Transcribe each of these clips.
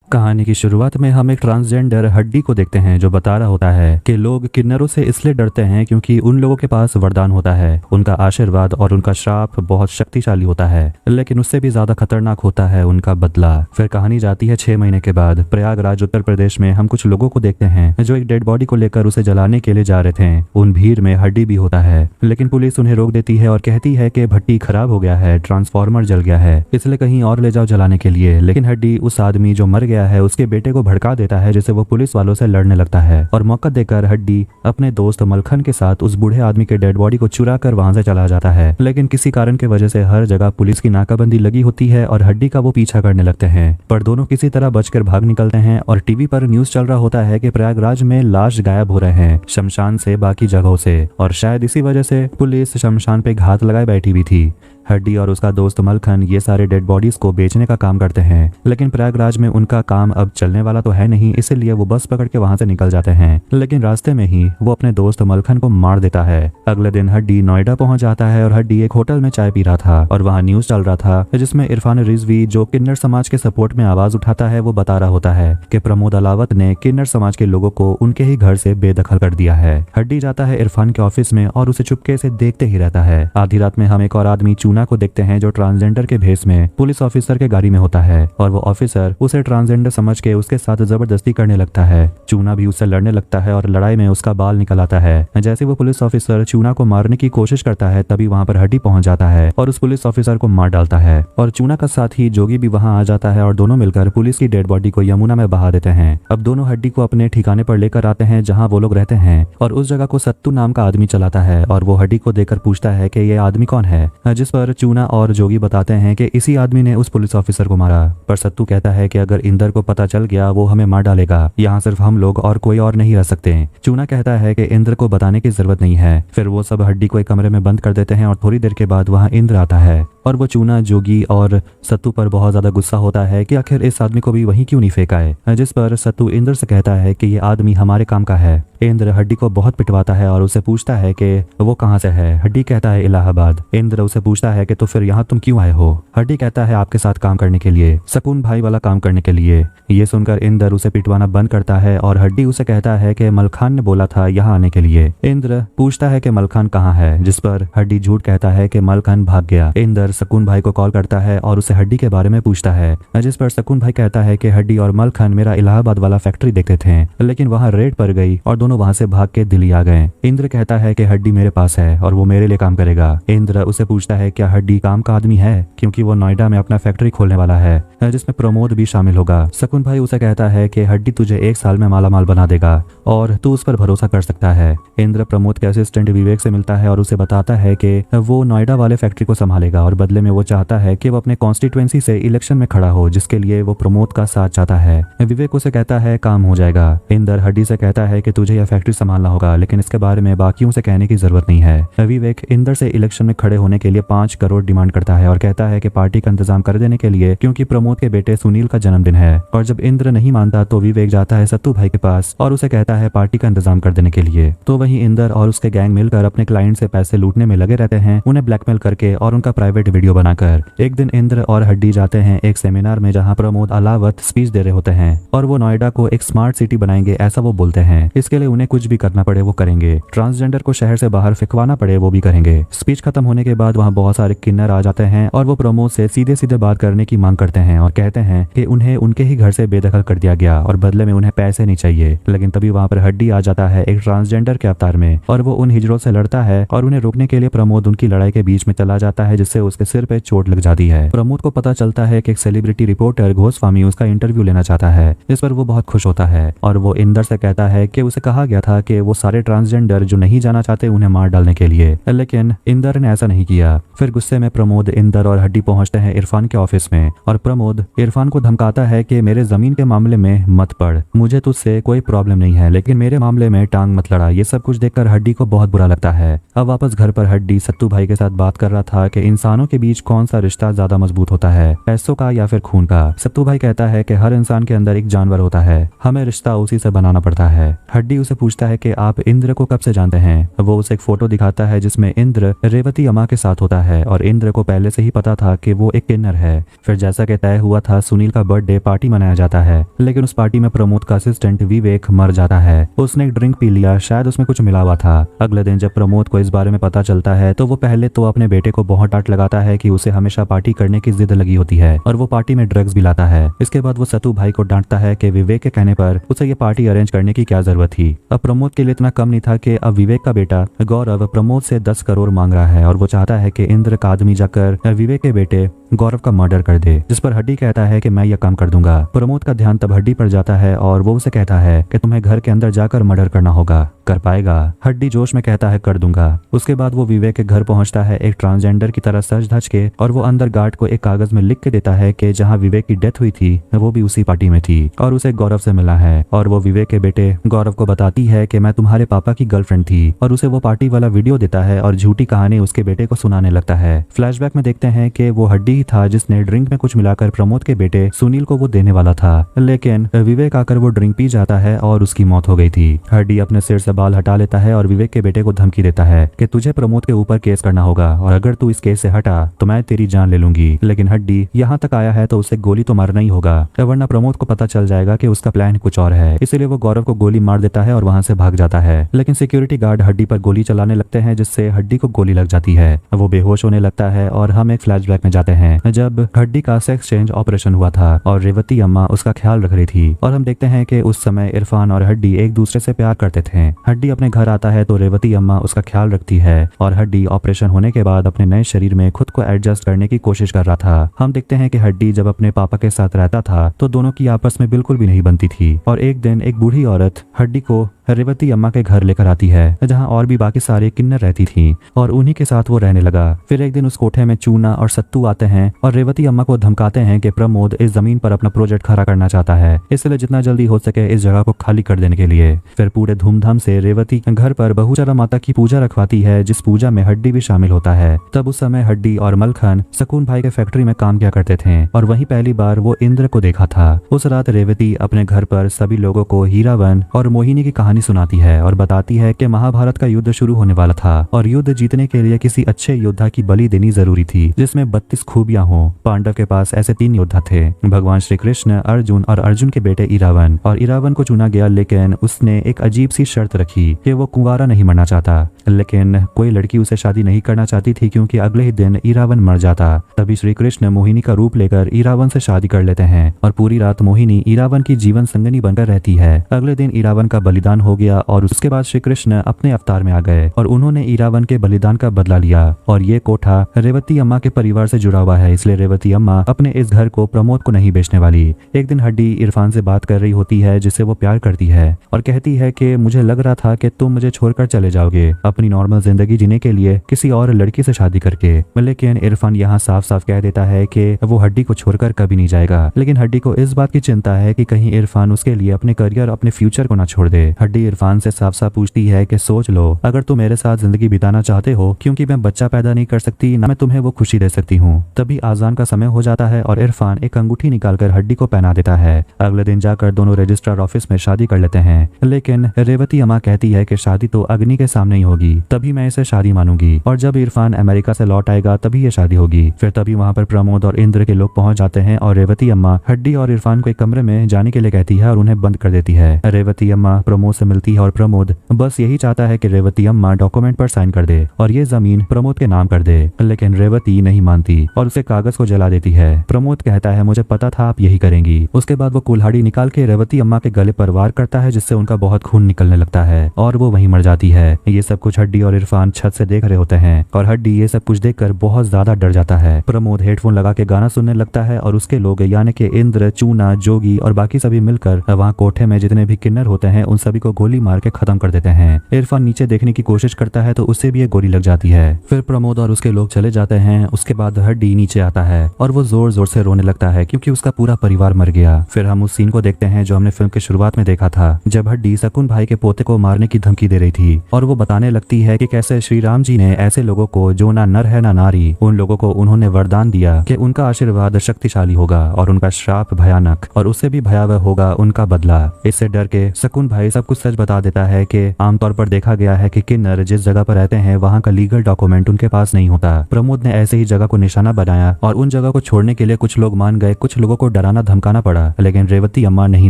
कहानी की शुरुआत में हम एक ट्रांसजेंडर हड्डी को देखते हैं जो बता रहा होता है कि लोग किन्नरों से इसलिए डरते हैं क्योंकि उन लोगों के पास वरदान होता है, उनका आशीर्वाद और उनका श्राप बहुत शक्तिशाली होता है, लेकिन उससे भी ज्यादा खतरनाक होता है उनका बदला। फिर कहानी जाती है 6 महीने के बाद प्रयागराज उत्तर प्रदेश में। हम कुछ लोगों को देखते हैं जो एक डेड बॉडी को लेकर उसे जलाने के लिए जा रहे थे। उन भीड़ में हड्डी भी होता है, लेकिन पुलिस उन्हें रोक देती है और कहती है कि भट्टी खराब हो गया है, ट्रांसफार्मर जल गया है, इसलिए कहीं और ले जाओ जलाने के लिए। लेकिन हड्डी उस आदमी जो मर गया है उसके बेटे को भड़का देता है, जिससे वो पुलिस वालों से लड़ने लगता है और मौका देकर हड्डी अपने दोस्त मलखन के साथ उस बूढ़े आदमी के डेड बॉडी को चुरा कर वहां से चला जाता है। लेकिन किसी कारण की वजह से हर जगह पुलिस की नाकाबंदी लगी होती है और हड्डी का वो पीछा करने लगते हैं, पर दोनों किसी तरह बचकर भाग निकलते हैं। और टीवी पर न्यूज चल रहा होता है कि प्रयागराज में लाश गायब हो रहे हैं शमशान से, बाकी जगहों से, और शायद इसी वजह से पुलिस शमशान पे घात लगाए बैठी हुई थी। हड्डी और उसका दोस्त मलखन ये सारे डेड बॉडीज को बेचने का काम करते हैं, लेकिन प्रयागराज में उनका काम अब चलने वाला तो है नहीं, इसलिए वो बस पकड़ के वहां से निकल जाते हैं। लेकिन रास्ते में ही वो अपने दोस्त मलखन को मार देता है। अगले दिन हड्डी नोएडा पहुंच जाता है और हड्डी एक होटल में चाय पी रहा था और वहाँ न्यूज चल रहा था जिसमें इरफान रिजवी जो किन्नर समाज के सपोर्ट में आवाज उठाता है वो बता रहा होता है कि प्रमोद अलावत ने किन्नर समाज के लोगों को उनके ही घर से बेदखल कर दिया है। हड्डी जाता है इरफान के ऑफिस में और उसे चुपके से देखते ही रहता है। आधी रात में हम एक और आदमी चूना को देखते हैं जो ट्रांसजेंडर के भेष में पुलिस ऑफिसर के गाड़ी में होता है और वो ऑफिसर उसे ट्रांसजेंडर समझ के उसके साथ जबरदस्ती करने लगता है। चूना भी उससे लड़ने लगता है और लड़ाई में उसका बाल निकल आता है। जैसे वो पुलिस ऑफिसर चूना को मारने की कोशिश करता है तभी वहां पर हड्डी पहुंच जाता है और उस पुलिस ऑफिसर को मार डालता है। और चूना का साथ ही जोगी भी वहां आ जाता है और दोनों मिलकर पुलिस की डेड बॉडी को यमुना में बहा देते हैं। अब दोनों हड्डी को अपने ठिकाने पर लेकर आते हैं जहाँ वो लोग रहते हैं और उस जगह को सत्तू नाम का आदमी चलाता है और वो हड्डी को देखकर पूछता है कि ये आदमी कौन है, जिस पर चूना और जोगी बताते हैं कि इसी आदमी ने उस पुलिस ऑफिसर को मारा। पर सत्तू कहता है कि अगर इंदर को पता चल गया वो हमें मार डालेगा, यहाँ सिर्फ हम लोग और कोई और नहीं रह सकते। चूना कहता है कि इंद्र को बताने की जरूरत नहीं है। फिर वो सब हड्डी को एक कमरे में बंद कर देते हैं और थोड़ी देर के बाद वहाँ इंद्र आता है और वो चूना, जोगी और सत्तू पर बहुत ज्यादा गुस्सा होता है कि आखिर इस आदमी को भी वहीं क्यों नहीं फेंका है, जिस पर सत्तू इंद्र से कहता है कि ये आदमी हमारे काम का है। इंद्र हड्डी को बहुत पिटवाता है और उसे पूछता है कि वो कहाँ से है। हड्डी कहता है इलाहाबाद। इंद्र उसे पूछता है कि तो फिर यहाँ तुम क्यों आए हो। हड्डी कहता है आपके साथ काम करने के लिए, सकून भाई वाला काम करने के लिए। ये सुनकर इंद्र उसे पिटवाना बंद करता है और हड्डी उसे कहता है कि मलखान ने बोला था यहाँ आने के लिए। इंद्र पूछता है कि मलखान कहाँ है, जिस पर हड्डी झूठ कहता है कि मलखान भाग गया। इंद्र सकून भाई को कॉल करता है और उसे हड्डी के बारे में पूछता है, जिस पर सकून भाई कहता है कि हड्डी और मलखान मेरा इलाहाबाद वाला फैक्ट्री देखते थे, लेकिन वहाँ रेड पड़ गई और दोनों वहाँ से भाग के दिल्ली आ गए। इंद्र कहता है कि हड्डी मेरे पास है और वो मेरे लिए काम करेगा। इंद्र उसे पूछता है क्या हड्डी काम का आदमी है, क्योंकि वो नोएडा में अपना फैक्ट्री खोलने वाला है जिसमें प्रमोद भी शामिल होगा। सकून भाई उसे कहता है कि हड्डी तुझे 1 साल में माला माल बना देगा और तू उस पर भरोसा कर सकता है। इंद्र प्रमोद के असिस्टेंट विवेक से मिलता है और उसे बताता है कि वो नोएडा वाले फैक्ट्री को संभालेगा और बदले में वो चाहता है कि वो अपने कॉन्स्टिट्यूएंसी से इलेक्शन में खड़ा हो, जिसके लिए वो प्रमोद का साथ चाहता है। विवेक उसे कहता है काम हो जाएगा। इंद्र हड्डी से कहता है कि तुझे यह फैक्ट्री संभालना होगा, लेकिन इसके बारे में बाकियों से कहने की जरूरत नहीं है। विवेक इंद्र से इलेक्शन में खड़े होने के लिए 5 करोड़ डिमांड करता है और कहता है कि पार्टी का इंतजाम कर देने के लिए, क्योंकि प्रमोद के बेटे सुनील का जन्मदिन है। और जब इंद्र नहीं मानता तो विवेक जाता है सत्तू भाई के पास और उसे कहता है पार्टी का इंतजाम कर देने के लिए। तो वहीं इंद्र और उसके गैंग मिलकर अपने क्लाइंट से पैसे लूटने में लगे रहते हैं, उन्हें ब्लैकमेल करके और उनका प्राइवेट वीडियो बनाकर। एक दिन इंद्र और हड्डी जाते हैं एक सेमिनार में जहां प्रमोद अलावत स्पीच दे रहे होते हैं और वो नोएडा को एक स्मार्ट सिटी बनाएंगे ऐसा वो बोलते हैं। इसके लिए उन्हें कुछ भी करना पड़े वो करेंगे, ट्रांसजेंडर को शहर से बाहर फेंकवाना पड़े वो भी करेंगे। स्पीच खत्म होने के बाद वहाँ बहुत सारे किन्नर आ जाते हैं और वो प्रमोद से सीधे सीधे बात करने की मांग करते हैं और कहते हैं कि उन्हें उनके ही घर से बेदखल कर दिया गया और बदले में उन्हें पैसे नहीं चाहिए। लेकिन तभी वहाँ पर हड्डी आ जाता है एक ट्रांसजेंडर के अवतार में और वो उन हिजड़ों से लड़ता है और उन्हें रोकने के लिए प्रमोद उनकी लड़ाई के बीच में चला जाता है, जिससे उसके सिर पे चोट लग जाती है। प्रमोद को पता चलता है कि एक सेलिब्रिटी रिपोर्टर गोस्वामी उसका इंटरव्यू लेना चाहता है, जिस पर वो बहुत खुश होता है और वो इंदर से कहता है कि उसे कहा गया था कि वो सारे ट्रांसजेंडर जो नहीं जाना चाहते उन्हें मार डालने के लिए, लेकिन इंदर ने ऐसा नहीं किया। फिर गुस्से में प्रमोद, इंदर और हड्डी पहुंचते हैं इरफान के ऑफिस में और प्रमोद इरफान को धमकाता है कि मेरे जमीन के मामले में मत पड़, मुझे तुझसे कोई प्रॉब्लम नहीं है, लेकिन मेरे मामले में टांग मत लड़ा। ये सब कुछ देखकर हड्डी को बहुत बुरा लगता है। अब वापस घर पर हड्डी सत्तू भाई के साथ बात कर रहा था कि इंसानों के बीच कौन सा रिश्ता ज्यादा मजबूत होता है, पैसों का या फिर खून का। सत्तू भाई कहता है कि हर इंसान के अंदर एक जानवर होता है, हमें रिश्ता उसी से बनाना पड़ता है। हड्डी उसे पूछता है कि आप इंद्र को कब से जानते हैं। वो उसे एक फोटो दिखाता है जिसमें इंद्र रेवती अम्मा के साथ होता है और इंद्र को पहले से ही पता था कि वो एक किन्नर है। फिर जैसा कि तय हुआ था सुनील का बर्थडे पार्टी मनाया जाता है, लेकिन उस पार्टी में प्रमोद का असिस्टेंट विवेक मर जाता है। उसने एक ड्रिंक पी लिया, शायद उसमें कुछ मिला हुआ था। अगले दिन जब प्रमोद को इस बारे में पता चलता है तो वो पहले तो अपने बेटे को बहुत डांट लगाता है कि उसे हमेशा पार्टी करने की जिद लगी होती है और वो पार्टी में ड्रग्स भी लाता है। इसके बाद वो सत्तू भाई को डांटता है कि विवेक के कहने पर उसे ये पार्टी अरेंज करने की क्या जरूरत थी। अब प्रमोद के लिए इतना कम नहीं था कि अब विवेक का बेटा गौरव प्रमोद से 10 करोड़ मांग रहा है और वो चाहता है कि इंद्र का आदमी जाकर विवेक के बेटे गौरव का मर्डर कर दे, जिस पर हड्डी कहता है कि मैं यह काम कर दूंगा। प्रमोद का ध्यान तब हड्डी पर जाता है और वो उसे कहता है कि तुम्हें घर के अंदर जाकर मर्डर करना होगा, कर पाएगा। हड्डी जोश में कहता है कर दूंगा। उसके बाद वो विवेक के घर पहुंचता है एक ट्रांसजेंडर की तरह सज धज के और वो अंदर गार्ड को एक कागज में लिख के देता है कि जहां विवेक की डेथ हुई थी वो भी उसी पार्टी में थी और उसे गौरव से मिला है। और वो विवेक के बेटे गौरव को बताती है कि मैं तुम्हारे पापा की गर्लफ्रेंड थी और उसे वो पार्टी वाला वीडियो देता है और झूठी कहानी उसके बेटे को सुनाने लगता है। फ्लैशबैक में देखते हैं कि वो हड्डी ही था जिसने ड्रिंक में कुछ मिलाकर प्रमोद के बेटे सुनील को वो देने वाला था, लेकिन विवेक आकर वो ड्रिंक पी जाता है और उसकी मौत हो गई थी। हड्डी अपने सिर से बाल हटा लेता है और विवेक के बेटे को धमकी देता है कि तुझे प्रमोद के ऊपर केस करना होगा और अगर तू इस केस से हटा तो मैं तेरी जान ले लूंगी। लेकिन हड्डी यहाँ तक आया है तो उसे गोली तो मारना ही होगा, वरना प्रमोद को पता चल जाएगा कि उसका प्लान कुछ और है। इसलिए वो गौरव को गोली मार देता है और वहां से भाग जाता है। लेकिन सिक्योरिटी गार्ड हड्डी पर गोली चलाने लगते हैं जिससे हड्डी को गोली लग जाती है। वो बेहोश होने लगता है और हम एक फ्लैशबैक में जाते हैं जब हड्डी का सेक्स चेंज ऑपरेशन हुआ था और रेवती अम्मा उसका ख्याल रख रही थी और हम देखते हैं कि उस समय इरफान और हड्डी एक दूसरे से प्यार करते थे। हड्डी अपने घर आता है तो रेवती अम्मा उसका ख्याल रखती है और हड्डी ऑपरेशन होने के बाद अपने नए शरीर में खुद को एडजस्ट करने की कोशिश कर रहा था। हम देखते हैं कि हड्डी जब अपने पापा के साथ रहता था तो दोनों की आपस में बिल्कुल भी नहीं बनती थी और एक दिन एक बूढ़ी औरत हड्डी को रेवती अम्मा के घर लेकर आती है जहां और भी बाकी सारे किन्नर रहती थी और उन्हीं के साथ वो रहने लगा। फिर एक दिन उस कोठे में चूना और सत्तू आते हैं और रेवती अम्मा को धमकाते हैं कि प्रमोद इस जमीन पर अपना प्रोजेक्ट खड़ा करना चाहता है, इसलिए जितना जल्दी हो सके इस जगह को खाली कर देने के लिए। फिर पूरे धूमधाम से रेवती घर पर बहुचरा माता की पूजा रखवाती है जिस पूजा में हड्डी भी शामिल होता है। तब उस समय हड्डी और मलखन सकून भाई के फैक्ट्री में काम किया करते थे और वहीं पहली बार वो इंद्र को देखा था। उस रात रेवती अपने घर पर सभी लोगों को हीरावन और मोहिनी की कहानी सुनाती है और बताती है कि महाभारत का युद्ध शुरू होने वाला था और युद्ध जीतने के लिए किसी अच्छे योद्धा की बलि देनी जरूरी थी जिसमें 32 खूबियां हो। पांडव के पास ऐसे 3 योद्धा थे, भगवान श्री कृष्ण, अर्जुन और अर्जुन के बेटे इरावन। और इरावन को चुना गया लेकिन उसने एक अजीब सी शर्त रखी कि वो कुंवारा नहीं मरना चाहता, लेकिन कोई लड़की उसे शादी नहीं करना चाहती थी क्योंकि अगले ही दिन इरावन मर जाता। तभी श्री कृष्ण मोहिनी का रूप लेकर इरावन से शादी कर लेते हैं और पूरी रात मोहिनी इरावन की जीवन संगनी बनकर रहती है। अगले दिन इरावन का बलिदान हो गया और उसके बाद श्री कृष्ण अपने अवतार में आ गए और उन्होंने इरावन के बलिदान का बदला लिया। और ये कोठा रेवती अम्मा के परिवार से जुड़ा हुआ है, इसलिए रेवती अम्मा अपने इस घर को प्रमोद को नहीं बेचने वाली। एक दिन हड्डी इरफान से बात कर रही होती है जिससे वो प्यार करती है और कहती है कि मुझे लग रहा था कि तुम मुझे छोड़कर चले जाओगे अपनी नॉर्मल जिंदगी जीने के लिए किसी और लड़की से शादी करके। लेकिन इरफान यहाँ साफ साफ कह देता है कि वो हड्डी को छोड़कर कभी नहीं जाएगा। लेकिन हड्डी को इस बात की चिंता है कि कहीं इरफान उसके लिए अपने करियर अपने फ्यूचर को ना छोड़ दे। हड्डी इरफान से साफ साफ पूछती है कि सोच लो, अगर तुम मेरे साथ जिंदगी बिताना चाहते हो, क्योंकि मैं बच्चा पैदा नहीं कर सकती ना मैं तुम्हें वो खुशी दे सकती हूँ। तभी आजान का समय हो जाता है और इरफान एक अंगूठी निकालकर हड्डी को पहना देता है। अगले दिन जाकर दोनों रजिस्ट्रार ऑफिस में शादी कर लेते हैं, लेकिन रेवती अम्मा कहती है कि शादी तो अग्नि के सामने ही होगी, तभी मैं इसे शादी मानूंगी और जब इरफान अमेरिका से लौट आएगा तभी ये शादी होगी। फिर तभी वहाँ पर प्रमोद और इंद्र के लोग पहुंच जाते हैं और रेवती अम्मा हड्डी और इरफान को एक कमरे में जाने के लिए कहती है और उन्हें बंद कर देती है। रेवती अम्मा प्रमोद से मिलती है और प्रमोद बस यही चाहता है कि रेवती अम्मा डॉक्यूमेंट पर साइन कर दे और ये जमीन प्रमोद के नाम कर दे, लेकिन रेवती नहीं मानती और उसे कागज को जला देती है। प्रमोद कहता है मुझे पता था आप यही करेंगी। उसके बाद वो कुल्हाड़ी निकाल के रेवती अम्मा के गले पर वार करता है जिससे उनका बहुत खून निकलने लगता है और वो वहीं मर जाती है। ये सब कुछ हड्डी और इरफान छत से देख रहे होते हैं और हड्डी ये सब कुछ देखकर बहुत ज्यादा डर जाता है। प्रमोद हेडफोन लगा के गाना सुनने लगता है और उसके लोग यानी कि इंद्र, चूना, जोगी और बाकी सभी मिलकर वहाँ कोठे में जितने भी किन्नर होते हैं उन सभी को गोली मार के खत्म कर देते हैं। इरफान नीचे देखने की कोशिश करता है तो उससे भी एक गोली लग जाती है। फिर प्रमोद और उसके लोग चले जाते हैं। उसके बाद हड्डी नीचे आता है और वो जोर जोर से रोने लगता है क्योंकि उसका पूरा परिवार मर गया। फिर हम उस सीन को देखते हैं जो हमने फिल्म के शुरुआत में देखा था, जब हड्डी सकून भाई के पोते को मारने की धमकी दे रही थी और वो बताने लगती है कि कैसे श्री राम जी ने ऐसे लोगों को जो ना नर है ना नारी, उन लोगों को उन्होंने वरदान दिया कि उनका आशीर्वाद शक्तिशाली होगा और उनका श्राप भयानक और उससे भी भयावह होगा उनका बदला। इससे डर के शकुन भाई सब कुछ सच बता देता है कि आमतौर पर देखा गया है कि किन्नर जिस जगह पर रहते हैं वहाँ का लीगल डॉक्यूमेंट उनके पास नहीं होता। प्रमोद ने ऐसे ही जगह को निशाना बनाया और उन जगह को छोड़ने के लिए कुछ लोग मान गए, कुछ लोगों को डराना धमकाना पड़ा, लेकिन रेवती अम्मा नहीं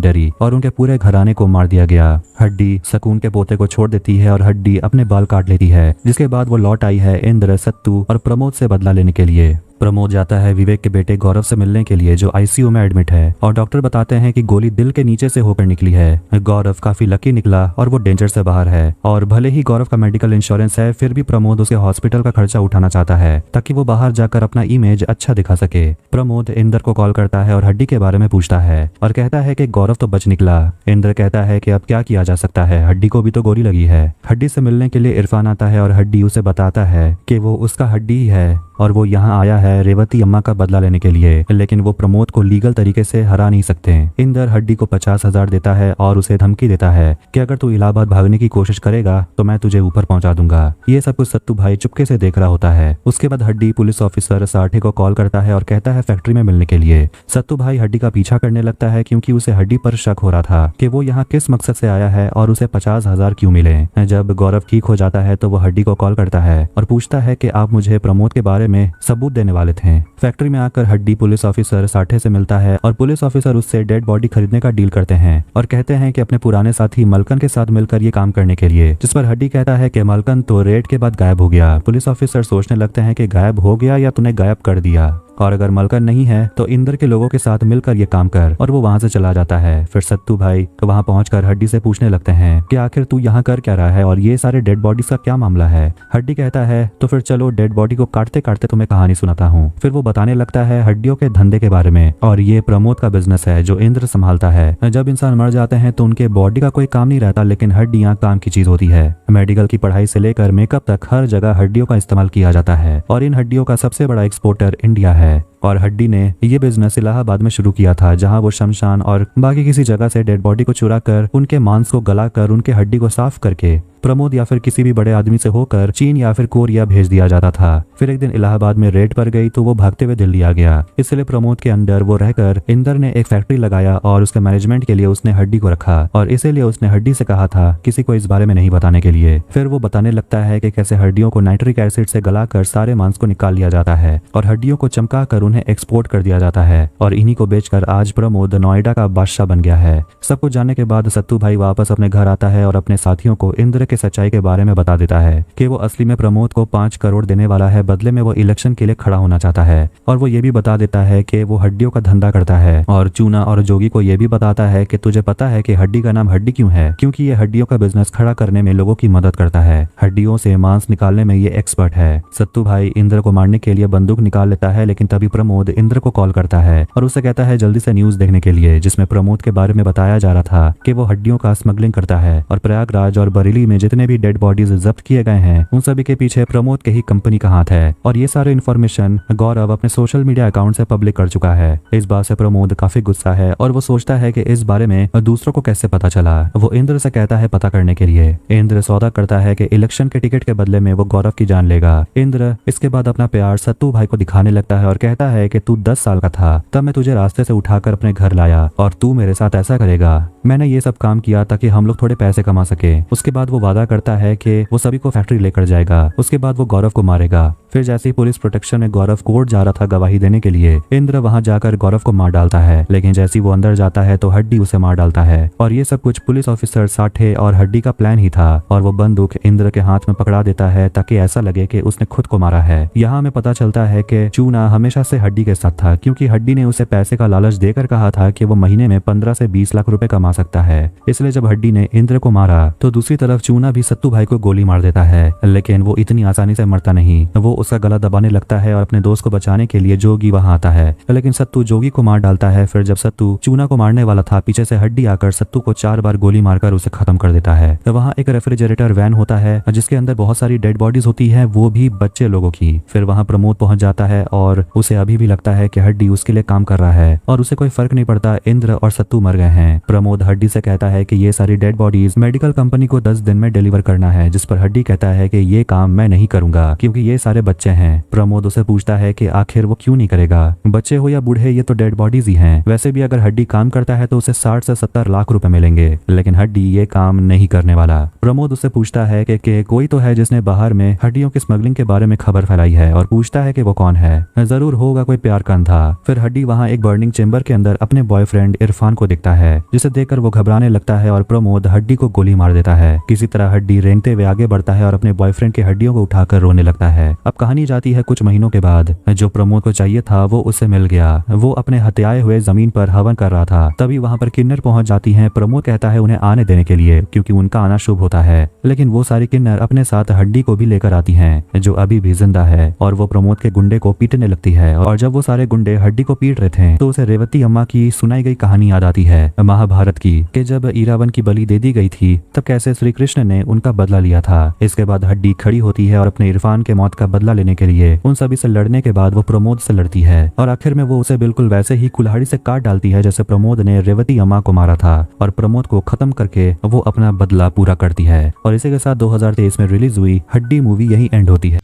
डरी और उनके पूरे घराने को मार दिया गया। हड्डी शकुन के पोते को छोड़ देती है और हड्डी अपने बाल काट लेती है, जिसके बाद वो लौट आई है इंद्र, सत्तू और प्रमोद से बदला लेने के लिए। प्रमोद जाता है विवेक के बेटे गौरव से मिलने के लिए, जो आईसीयू में एडमिट है, और डॉक्टर बताते हैं कि गोली दिल के नीचे से होकर निकली है। गौरव काफी लकी निकला और वो डेंजर से बाहर है, और भले ही गौरव का मेडिकल इंश्योरेंस है, फिर भी प्रमोद उसके हॉस्पिटल का खर्चा उठाना चाहता है ताकि वो बाहर जाकर अपना इमेज अच्छा दिखा सके। प्रमोद इंद्र को कॉल करता है और हड्डी के बारे में पूछता है और कहता है कि गौरव तो बच निकला। इंद्र कहता है कि अब क्या किया जा सकता है, हड्डी को भी तो गोली लगी है। हड्डी से मिलने के लिए इरफान आता है और हड्डी उसे बताता है कि वो उसका हड्डी ही है और वो यहाँ आया है रेवती अम्मा का बदला लेने के लिए, लेकिन वो प्रमोद को लीगल तरीके से हरा नहीं सकते। इंदर हड्डी को 50,000 देता है और उसे धमकी देता है कि अगर तू इलाहाबाद भागने की कोशिश करेगा तो मैं तुझे ऊपर पहुंचा दूंगा। ये सब कुछ सत्तू भाई चुपके से देख रहा होता है। उसके बाद हड्डी पुलिस ऑफिसर साठे को कॉल करता है और कहता है फैक्ट्री में मिलने के लिए। सत्तू भाई हड्डी का पीछा करने लगता है क्योंकि उसे हड्डी पर शक हो रहा था कि वो यहाँ किस मकसद से आया है और उसे 50,000 क्यों मिले। जब गौरव ठीक हो जाता है तो वो हड्डी को कॉल करता है और पूछता है कि आप मुझे प्रमोद के बारे में सबूत देने वाले थे। फैक्ट्री में आकर हड्डी पुलिस ऑफिसर साठे से मिलता है और पुलिस ऑफिसर उससे डेड बॉडी खरीदने का डील करते हैं और कहते हैं कि अपने पुराने साथी मलकन के साथ मिलकर ये काम करने के लिए, जिस पर हड्डी कहता है कि मलकन तो रेड के बाद गायब हो गया। पुलिस ऑफिसर सोचने लगते हैं कि गायब हो गया या तूने गायब कर दिया, और अगर मलकन नहीं है तो इंद्र के लोगों के साथ मिलकर ये काम कर, और वो वहां से चला जाता है। फिर सत्तू भाई तो वहां पहुंचकर हड्डी से पूछने लगते हैं कि आखिर तू यहाँ कर क्या रहा है और ये सारे डेड बॉडीज का क्या मामला है। हड्डी कहता है तो फिर चलो डेड बॉडी को काटते काटते तुम्हें कहानी सुनाता हूँ। फिर वो बताने लगता है हड्डियों के धंधे के बारे में, और ये प्रमोद का बिजनेस है जो इंद्र संभालता है। जब इंसान मर जाते हैं तो उनके बॉडी का कोई काम नहीं रहता, लेकिन हड्डियां काम की चीज होती है। मेडिकल की पढ़ाई से लेकर मेकअप तक हर जगह हड्डियों का इस्तेमाल किया जाता है, और इन हड्डियों का सबसे बड़ा एक्सपोर्टर इंडिया है। और हड्डी ने ये बिजनेस इलाहाबाद में शुरू किया था, जहां वो शमशान और बाकी किसी जगह से डेड बॉडी को चुरा कर उनके मांस को गलाकर उनके हड्डी को साफ करके प्रमोद या फिर किसी भी बड़े आदमी से होकर चीन या फिर कोरिया भेज दिया जाता था। फिर एक दिन इलाहाबाद में रेड पड़ गई तो वो भागते हुए दिल्ली आ गया। इसलिए प्रमोद के अंडर वो रहकर इंदर ने एक फैक्ट्री लगाया और उसके मैनेजमेंट के लिए उसने हड्डी को रखा, और इसीलिए उसने हड्डी से कहा था किसी को इस बारे में नहीं बताने के लिए। फिर वो बताने लगता है कि कैसे हड्डियों को नाइट्रिक एसिड से गलाकर सारे मांस को निकाल लिया जाता है और हड्डियों को चमका कर उन्हें एक्सपोर्ट कर दिया जाता है, और इन्हीं को बेचकर आज प्रमोद नोएडा का बादशाह बन गया है। सब कुछ जानने के बाद सत्तू भाई वापस अपने घर आता है और अपने साथियों को इंद्र के सच्चाई के बारे में बता देता है कि वो असली में प्रमोद को 5 करोड़ देने वाला है, बदले में वो इलेक्शन के लिए खड़ा होना चाहता है। और वो ये भी बता देता है कि वो हड्डियों का धंधा करता है, और चूना और जोगी को ये भी बताता है कि तुझे पता है कि हड्डी का नाम हड्डी क्यों है, क्योंकि ये हड्डियों का बिजनेस खड़ा करने में लोगों की मदद करता है। हड्डियों से मांस निकालने में ये एक्सपर्ट है। सत्तू भाई इंद्र को मारने के लिए बंदूक निकाल लेता है, लेकिन तभी प्रमोद इंद्र को कॉल करता है और उससे कहता है जल्दी से न्यूज देखने के लिए, जिसमें प्रमोद के बारे में बताया जा रहा था कि वो हड्डियों का स्मगलिंग करता है, और प्रयागराज और बरेली में जितने भी डेड बॉडीज जब्त किए गए हैं उन सभी के पीछे प्रमोद के ही कंपनी का हाथ है। और ये सारे इन्फॉर्मेशन गौरव अपने सोशल मीडिया अकाउंट से पब्लिक कर चुका है। इस बात से प्रमोद काफी गुस्सा है और वो सोचता है कि इस बारे में दूसरों को कैसे पता चला। वो इंद्र से कहता है पता करने के लिए। इंद्र सौदा करता है कि इलेक्शन के टिकट के बदले में वो गौरव की जान लेगा। इंद्र इसके बाद अपना प्यार सत्तू भाई को दिखाने लगता है और कहता है कि तू 10 साल का था तब मैं तुझे रास्ते से उठाकर अपने घर लाया, और तू मेरे साथ ऐसा करेगा। मैंने ये सब काम किया ताकि हम लोग थोड़े पैसे कमा सके। उसके बाद वो वादा करता है कि वो सभी को फैक्ट्री लेकर जाएगा। उसके बाद वो गौरव को मारेगा। फिर जैसे ही पुलिस प्रोटेक्शन में गौरव कोर्ट जा रहा था गवाही देने के लिए, इंद्र वहां जाकर गौरव को मार डालता है, लेकिन जैसे ही वो अंदर जाता है तो हड्डी उसे मार डालता है। और ये सब कुछ पुलिस ऑफिसर साठे और हड्डी का प्लान ही था, और वो बंदूक इंद्र के हाथ में पकड़ा देता है ताकि ऐसा लगे कि उसने खुद को मारा है। यहाँ हमें पता चलता है कि चूना हमेशा से हड्डी के साथ था, क्योंकि हड्डी ने उसे पैसे का लालच देकर कहा था कि वो महीने में 15 से 20 लाख रुपए कमा सकता है। इसलिए जब हड्डी ने इंद्र को मारा तो दूसरी तरफ चूना भी सत्तू भाई को गोली मार देता है, लेकिन वो इतनी आसानी से मरता नहीं। वो उसका गला दबाने लगता है और अपने दोस्त को बचाने के लिए जोगी वहां आता है, लेकिन सत्तू जोगी को मार डालता है। फिर जब सत्तू चूना को मारने वाला था, पीछे से हड्डी आकर सत्तू को 4 बार गोली मारकर उसे खत्म कर देता है। तो वहाँ एक रेफ्रिजरेटर वैन होता है जिसके अंदर बहुत सारी डेड बॉडीज होती है, वो भी बच्चे लोगों की। फिर वहाँ प्रमोद पहुंच जाता है और उसे अभी भी लगता है कि हड्डी उसके लिए काम कर रहा है और उसे कोई फर्क नहीं पड़ता इंद्र और सत्तू मर गए हैं। प्रमोद हड्डी से कहता है कि ये सारी डेड बॉडीज मेडिकल कंपनी को 10 दिन में डिलीवर करना है, जिस पर हड्डी कहता है कि ये काम मैं नहीं करूंगा क्योंकि ये सारे बच्चे हैं। प्रमोद उसे पूछता है कि आखिर वो क्यों नहीं करेगा, बच्चे हो या बूढ़े ये तो डेड बॉडीज ही हैं। वैसे भी अगर हड्डी काम करता है तो उसे 60 से 70 लाख रुपए मिलेंगे, लेकिन हड्डी ये काम नहीं करने वाला। प्रमोद उससे पूछता है कि कोई तो है जिसने बाहर में हड्डियों की स्मगलिंग के बारे में खबर फैलाई है और पूछता है कि वो कौन है। जरूर होगा कोई प्यार का अंधा। फिर हड्डी वहाँ एक बर्निंग चेंबर के अंदर अपने बॉयफ्रेंड इरफान को देखता है, जिसे देखकर वो घबराने लगता है और प्रमोद हड्डी को गोली मार देता है। किसी तरह हड्डी रेंगते हुए आगे बढ़ता है और अपने बॉयफ्रेंड की हड्डियों को उठाकर रोने लगता है। अब कहानी जाती है कुछ महीनों के बाद। जो प्रमोद को चाहिए था वो उसे मिल गया। वो अपने हत्याए हुए जमीन पर हवन कर रहा था, तभी वहाँ पर किन्नर पहुंच जाती हैं। प्रमोद कहता है उन्हें आने देने के लिए क्योंकि उनका आना शुभ होता है, लेकिन वो सारी किन्नर अपने साथ हड्डी को भी लेकर आती हैं जो अभी भी जिंदा है और वो प्रमोद के गुंडे को पीटने लगती है। और जब वो सारे गुंडे हड्डी को पीट रहे थे तो उसे रेवती अम्मा की सुनाई गई कहानी याद आती है महाभारत की, कि जब इरावन की बलि दे दी गई थी तब कैसे श्री कृष्ण ने उनका बदला लिया था। इसके बाद हड्डी खड़ी होती है और अपने इरफान के मौत का बदला लेने के लिए उन सभी से लड़ने के बाद वो प्रमोद से लड़ती है और आखिर में वो उसे बिल्कुल वैसे ही कुल्हाड़ी से काट डालती है जैसे प्रमोद ने रेवती अम्मा को मारा था और प्रमोद को खत्म करके वो अपना बदला पूरा करती है। और इसी के साथ 2023 में रिलीज हुई हड्डी मूवी यही एंड होती है।